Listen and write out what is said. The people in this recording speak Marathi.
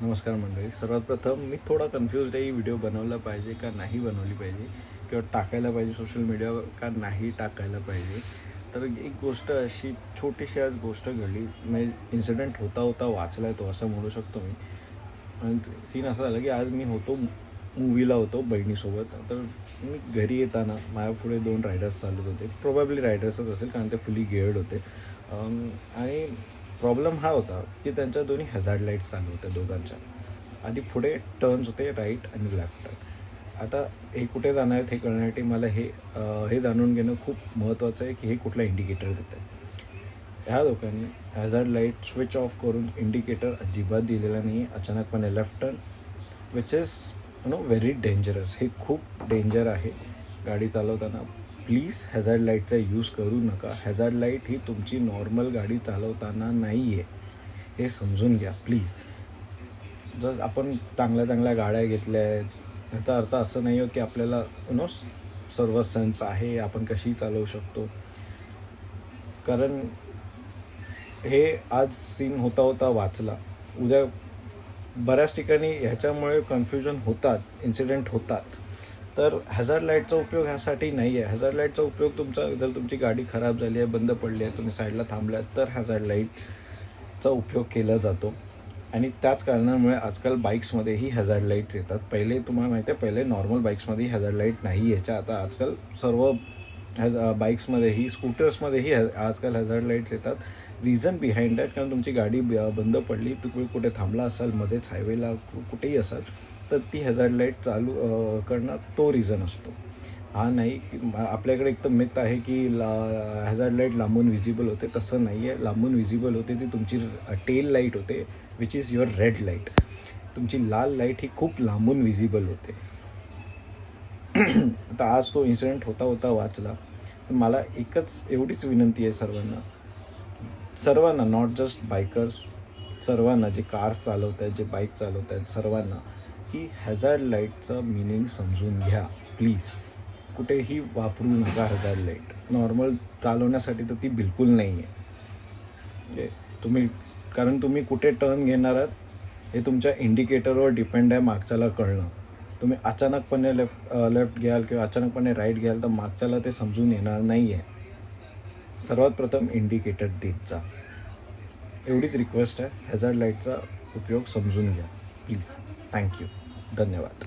नमस्कार मंडळी. सर्वात प्रथम मी थोडा कन्फ्यूज्ड आहे, ही व्हिडिओ बनवला पाहिजे का नाही बनवली पाहिजे, किंवा टाकायला पाहिजे सोशल मीडियावर का नाही टाकायला पाहिजे. तर एक गोष्ट अशी छोटीशी आज गोष्ट घडली, म्हणजे इन्सिडेंट होता वाचला आहे तो, असं म्हणू शकतो मी. आणि सीन असा झाला की आज मी होतो मूवीला होतो बहिणीसोबत. तर मी घरी येताना माझ्यापुढे 2 रायडर्स चालत होते. प्रोबॅबली रायडर्सच असेल, कारण ते फुली गिअर्ड होते. आणि प्रॉब्लेम हा होता की त्यांच्या दोन्ही हॅझार्ड लाईट्स चालू होत्या दोघांच्या. आधी पुढे टर्न्स होते, राईट आणि लेफ्ट टर्न. आता हे कुठे जाणार आहेत हे कळण्यासाठी मला हे जाणून घेणं खूप महत्त्वाचं आहे की हे कुठला इंडिकेटर देत आहे. ह्या लोकांनी हॅझार्ड लाईट स्विच ऑफ करून इंडिकेटर अजिबात दिलेला नाही. अचानकपणे left turn, which is very dangerous. हे खूप डेंजर आहे गाडी चालवताना. प्लीज हॅझार्ड लाईटचा यूज करू नका. हॅझार्ड लाईट ही तुमची नॉर्मल गाडी चालवताना नाही आहे, हे समजून घ्या प्लीज. जर आपण चांगल्या गाड्या घेतल्या आहेत, ह्याचा अर्थ असं नाही होत की आपल्याला सर्व सेन्स आहे, आपण कशीही चालवू शकतो. कारण हे आज सीन होता वाचला. उद्या बऱ्याच ठिकाणी ह्याच्यामुळे कन्फ्युजन होतात, इन्सिडेंट होतात. तर हॅझार्ड लाईटचा उपयोग ह्यासाठी नाही आहे. हॅझार्ड लाईटचा उपयोग जर तुमची गाडी खराब झाली आहे, बंद पडली आहे, तुम्ही साईडला थांबलात, तर हॅझार्ड लाईटचा उपयोग केला जातो. आणि त्याच कारणामुळे आजकाल बाईक्समध्येही हॅझार्ड लाईट्स येतात. पहिले तुम्हाला माहिती आहे, पहिले नॉर्मल बाईक्समध्ये हॅझार्ड लाईट नाही यायच्या. आता आजकाल सर्व बाईक्समध्येही, स्कूटर्समध्येही आजकाल हॅझार्ड लाईट्स येतात. रिझन बिहाइंड दॅट, कारण तुमची गाडी बंद पडली, तुम्ही कुठे थांबला असाल, मध्येच हायवेला कुठेही असाल, तर ती हॅझार्ड लाईट चालू करणं तो रिझन असतो. हा नाही की आपल्याकडे एक तर मिथ आहे की हॅझार्ड लाईट लांबून विजिबल होते. तसं नाही आहे. लांबून विजिबल होते ती तुमची टेल लाईट होते, which is your red light. तुमची लाल लाईट ही खूप लांबून विजिबल होते. आता आज तो इन्सिडेंट होता वाचला. तर मला एवढीच विनंती आहे सर्वांना, नॉट जस्ट बायकर्स, सर्वांना, जे कार्स चालवत आहेत, जे बाईक चालवत आहेत, सर्वांना, की हॅझार्ड लाईटचं मिनिंग समजून घ्या प्लीज. कुठेही वापरू नका हॅझार्ड लाईट. नॉर्मल चालवण्यासाठी तर ती बिलकुल नाही आहे. कारण तुम्ही कुठे टर्न घेणार आहात हे तुमच्या इंडिकेटरवर डिपेंड आहे, मागच्याला कळणं. तुम्ही अचानकपणे लेफ्ट घ्याल किंवा अचानकपणे राईट घ्याल तर मागच्याला ते समजून येणार नाही आहे. सर्वात प्रथम इंडिकेटर देत जा. एवढीच रिक्वेस्ट आहे. हॅझार्ड लाईटचा उपयोग समजून घ्या प्लीज. थँक्यू. धन्यवाद.